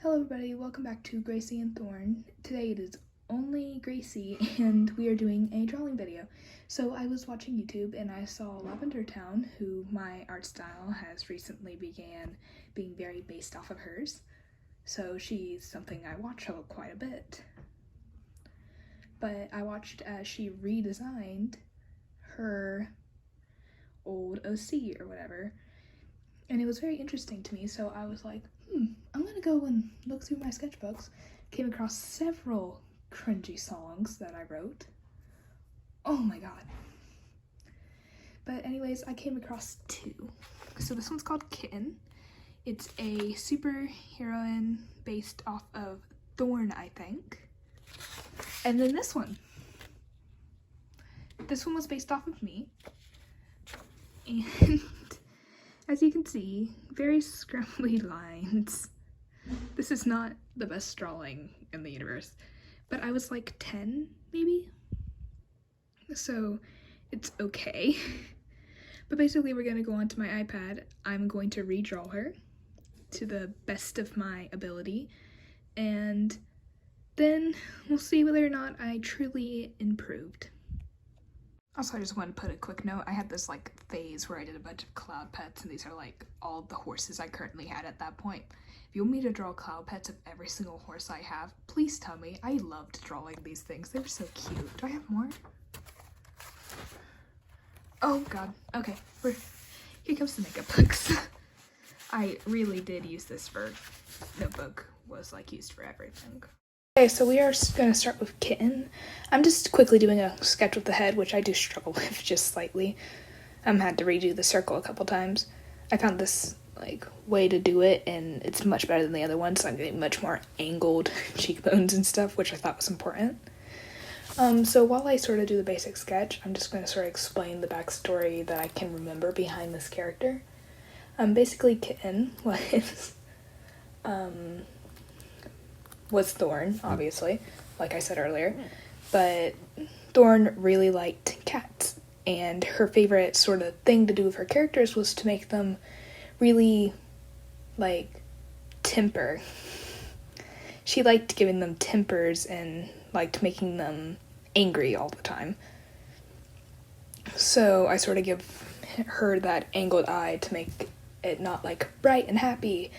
Hello everybody, welcome back to Gracie and Thorn. Today it is only Gracie and we are doing a drawing video. So I was watching YouTube and I saw Lavender Town, who my art style has recently began being very based off of hers. So she's something I watch quite a bit. But I watched as she redesigned her old OC or whatever, and it was very interesting to me, so I was like, I'm gonna go and look through my sketchbooks. Came across several cringy songs that I wrote. Oh my god. But anyways, I came across two. So this one's called Kitten. It's a superheroine based off of Thorn, I think. And then this one. This one was based off of me. And as you can see, very scrumbly lines. This is not the best drawing in the universe, but I was like 10, maybe? So it's okay. But basically we're gonna go onto my iPad. I'm going to redraw her to the best of my ability, and then we'll see whether or not I truly improved. Also, I just want to put a quick note. I had this like phase where I did a bunch of cloud pets, and these are like all the horses I currently had at that point. If you want me to draw cloud pets of every single horse I have, please tell me. I loved drawing these things. They were so cute. Do I have more? Oh god. Okay, here comes the makeup books. I really did use this for notebook. Was like used for everything. Okay, so we are going to start with Kitten. I'm just quickly doing a sketch with the head, which I do struggle with just slightly. Had to redo the circle a couple times. I found this like way to do it, and it's much better than the other one, so I'm getting much more angled cheekbones and stuff, which I thought was important. So while I sort of do the basic sketch, I'm just going to sort of explain the backstory that I can remember behind this character. Basically, Kitten was Thorn, obviously, like I said earlier, but Thorn really liked cats, and her favorite sort of thing to do with her characters was to make them really, like, temper. She liked giving them tempers and liked making them angry all the time. So I sort of give her that angled eye to make it not, like, bright and happy.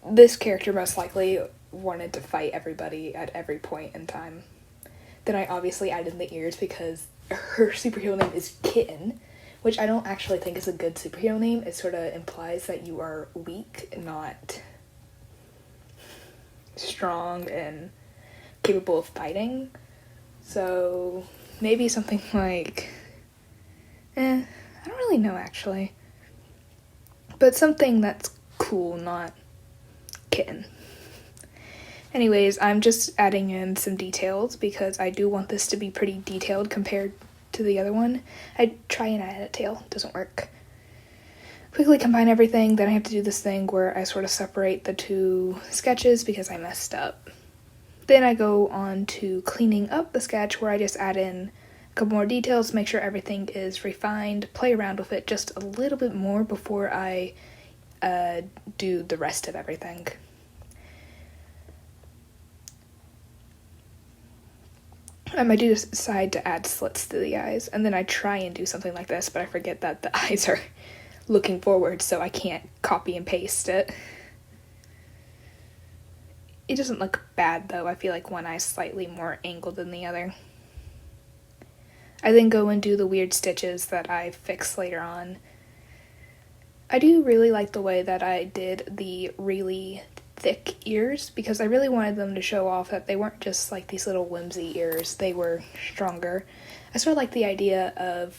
This character most likely wanted to fight everybody at every point in time. Then I obviously added the ears because her superhero name is Kitten, which I don't actually think is a good superhero name. It sort of implies that you are weak, not strong and capable of fighting. So maybe something like, I don't really know actually. But something that's cool, not Kitten. Anyways, I'm just adding in some details because I do want this to be pretty detailed compared to the other one. I try and add a tail, doesn't work. Quickly combine everything, then I have to do this thing where I sort of separate the two sketches because I messed up. Then I go on to cleaning up the sketch where I just add in a couple more details, make sure everything is refined, play around with it just a little bit more before I do the rest of everything. I do decide to add slits to the eyes, and then I try and do something like this, but I forget that the eyes are looking forward, so I can't copy and paste it. It doesn't look bad, though. I feel like one eye's slightly more angled than the other. I then go and do the weird stitches that I fix later on. I do really like the way that I did the really thick ears because I really wanted them to show off that they weren't just like these little whimsy ears, they were stronger. I sort of like the idea of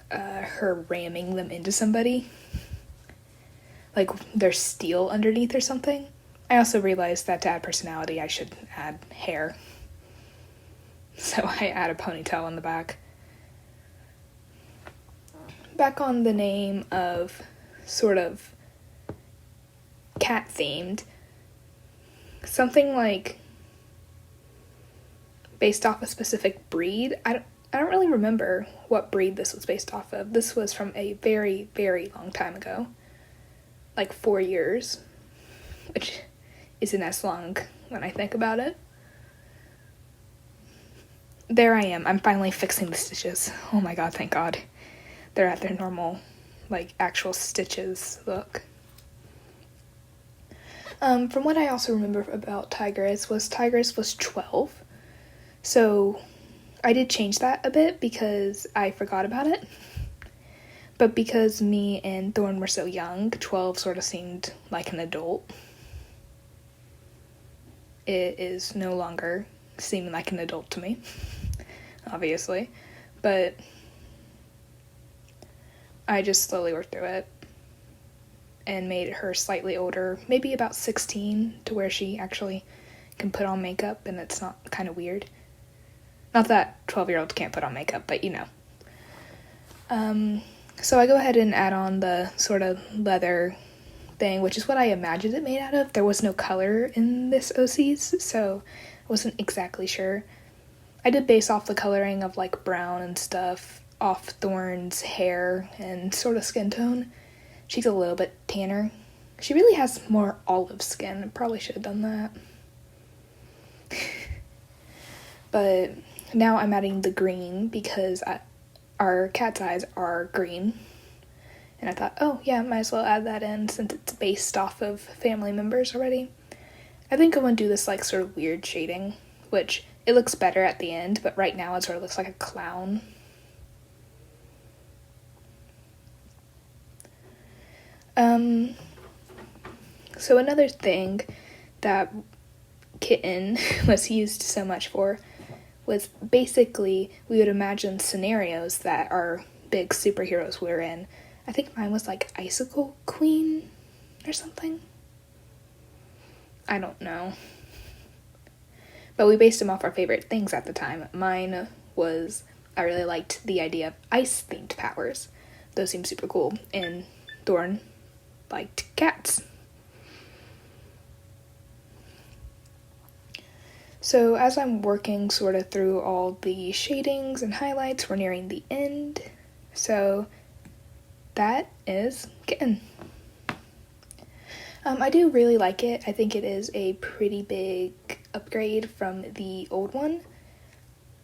her ramming them into somebody, like there's steel underneath or something. I also realized that to add personality I should add hair, so I add a ponytail on the back. Back on the name of sort of cat themed, something like based off a specific breed. I don't really remember what breed this was based off of. This was from a very, very long time ago, like 4 years, which isn't as long when I think about it. There I am. I'm finally fixing the stitches. Oh my god, thank god. They're at their normal, like, actual stitches look. From what I also remember about Tigress was 12. So I did change that a bit because I forgot about it. But because me and Thorn were so young, 12 sort of seemed like an adult. It is no longer seeming like an adult to me, obviously. But I just slowly worked through it and made her slightly older, maybe about 16, to where she actually can put on makeup and it's not kind of weird. Not that 12-year-olds can't put on makeup, but you know. So I go ahead and add on the sort of leather thing, which is what I imagined it made out of. There was no color in this OCs, so I wasn't exactly sure. I did base off the coloring of like brown and stuff off Thorn's hair and sort of skin tone. She's a little bit tanner. She really has more olive skin. I probably should have done that. But now I'm adding the green because our cat's eyes are green. And I thought, oh yeah, might as well add that in since it's based off of family members already. I think I'm going to do this like sort of weird shading, which it looks better at the end, but right now it sort of looks like a clown. So another thing that Kitten was used so much for was basically we would imagine scenarios that our big superheroes were in. I think mine was like Icicle Queen or something. I don't know. But we based them off our favorite things at the time. Mine was, I really liked the idea of ice-themed powers. Those seemed super cool. And Thorn liked cats. So as I'm working sort of through all the shadings and highlights, we're nearing the end. So that is Kitten. I do really like it. I think it is a pretty big upgrade from the old one.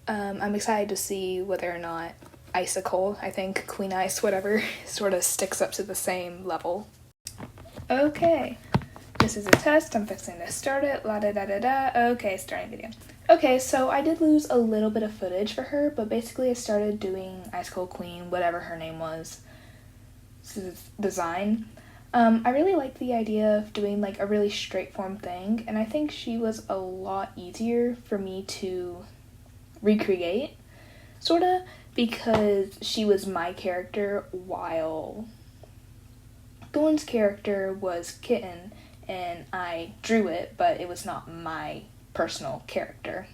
I'm excited to see whether or not Icicle, I think Queen Ice, whatever, sort of sticks up to the same level. Okay. This is a test. I'm fixing to start it. La-da-da-da-da. Okay, starting video. Okay, so I did lose a little bit of footage for her, but basically I started doing Icicle Queen, whatever her name was, design. I really liked the idea of doing like a really straightforward thing, and I think she was a lot easier for me to recreate, sorta, because she was my character while Thorn's character was Kitten, and I drew it, but it was not my personal character.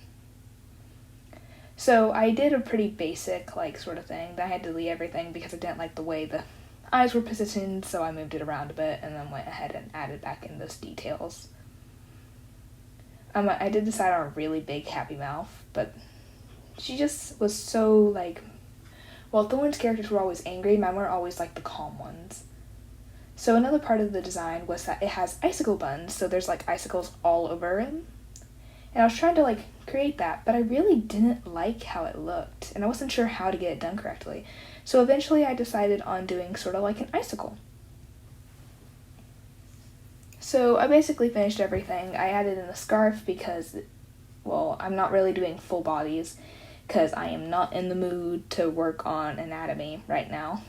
So I did a pretty basic, like, sort of thing. I had to delete everything because I didn't like the way the eyes were positioned, so I moved it around a bit and then went ahead and added back in those details. I did decide on a really big happy mouth, but she just was so, like, well, Thorn's characters were always angry, mine were always, like, the calm ones. So another part of the design was that it has icicle buns, so there's, like, icicles all over him. And I was trying to, like, create that, but I really didn't like how it looked, and I wasn't sure how to get it done correctly. So eventually I decided on doing sort of like an icicle. So I basically finished everything. I added in a scarf because, well, I'm not really doing full bodies because I am not in the mood to work on anatomy right now.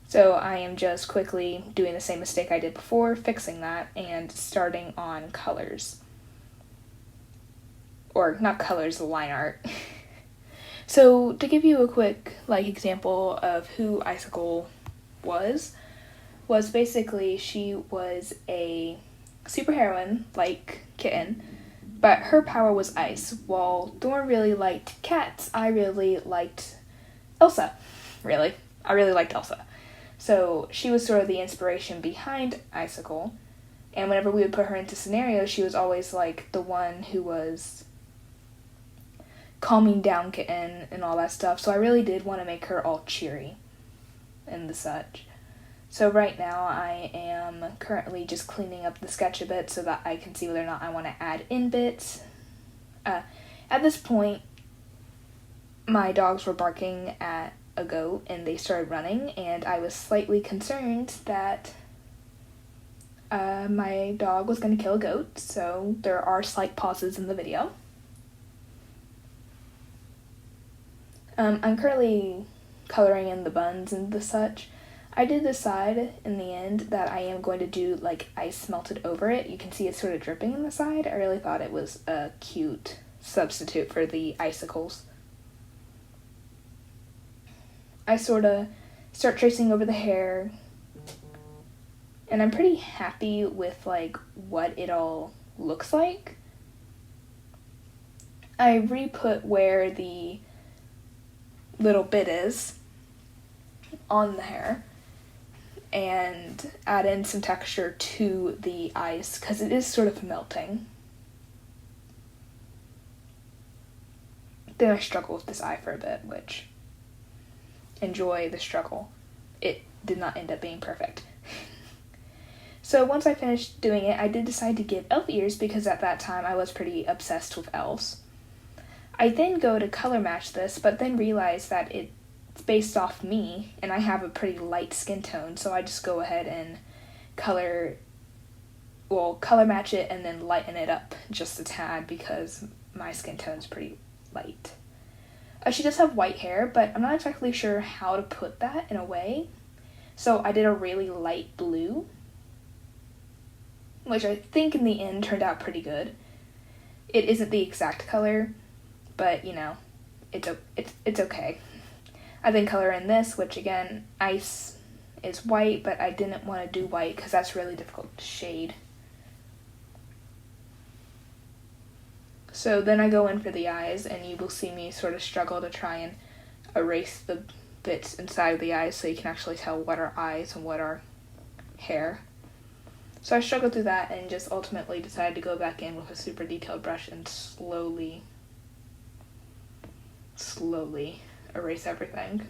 So I am just quickly doing the same mistake I did before, fixing that, and starting on colors. Or not colors, line art. So to give you a quick example of who Icicle was basically she was a superheroine like Kitten, but her power was ice. While Thorn really liked cats, I really liked Elsa. I really liked Elsa. So she was sort of the inspiration behind Icicle, and whenever we would put her into scenarios, she was always like the one who was calming down Kitten and all that stuff, so I really did want to make her all cheery and the such. So right now I am currently just cleaning up the sketch a bit so that I can see whether or not I want to add in bits. At this point, my dogs were barking at a goat and they started running, and I was slightly concerned that my dog was going to kill a goat, so there are slight pauses in the video. I'm currently coloring in the buns and the such. I did decide in the end that I am going to do like ice melted over it. You can see it's sort of dripping in the side. I really thought it was a cute substitute for the icicles. I sort of start tracing over the hair, and I'm pretty happy with like what it all looks like. I re-put where the little bit is on the hair and add in some texture to the ice because it is sort of melting. Then I struggle with this eye for a bit, which, enjoy the struggle. It did not end up being perfect. So once I finished doing it, I did decide to give elf ears because at that time I was pretty obsessed with elves. I then go to color match this, but then realize that it's based off me, and I have a pretty light skin tone, so I just go ahead and color match it and then lighten it up just a tad because my skin tone is pretty light. She does have white hair, but I'm not exactly sure how to put that in a way, so I did a really light blue, which I think in the end turned out pretty good. It isn't the exact color, but you know, it's okay. I then color in this, which again, ice is white, but I didn't want to do white because that's really difficult to shade. So then I go in for the eyes, and you will see me sort of struggle to try and erase the bits inside of the eyes so you can actually tell what are eyes and what are hair. So I struggled through that and just ultimately decided to go back in with a super detailed brush and slowly erase everything.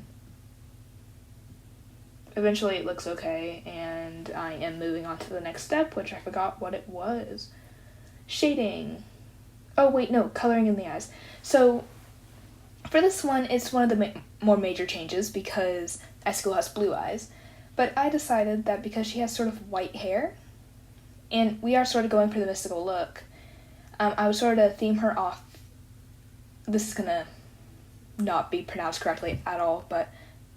Eventually it looks okay, and I am moving on to the next step, which I forgot what it was. Shading. Oh wait, no, coloring in the eyes. So for this one, it's one of the more major changes because Esco has blue eyes. But I decided that because she has sort of white hair, and we are sort of going for the mystical look, I would sort of theme her off. This is gonna not be pronounced correctly at all, but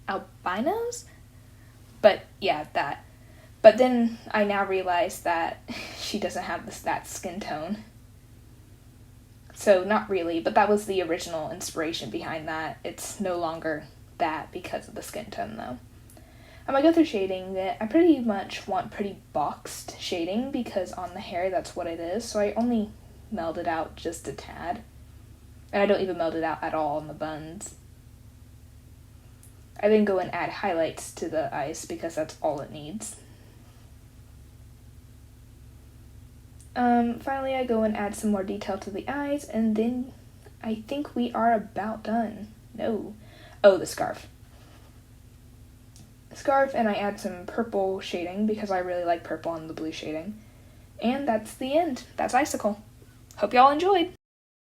albinos? But yeah, that. But then I now realize that she doesn't have that skin tone. So not really, but that was the original inspiration behind that. It's no longer that because of the skin tone though. I'm gonna go through shading it. I pretty much want pretty boxed shading because on the hair that's what it is, so I only meld it out just a tad. And I don't even meld it out at all on the buns. I then go and add highlights to the ice because that's all it needs. Finally, I go and add some more detail to the eyes, and then I think we are about done. No. Oh, the scarf. Scarf, and I add some purple shading because I really like purple on the blue shading. And that's the end. That's Icicle. Hope y'all enjoyed!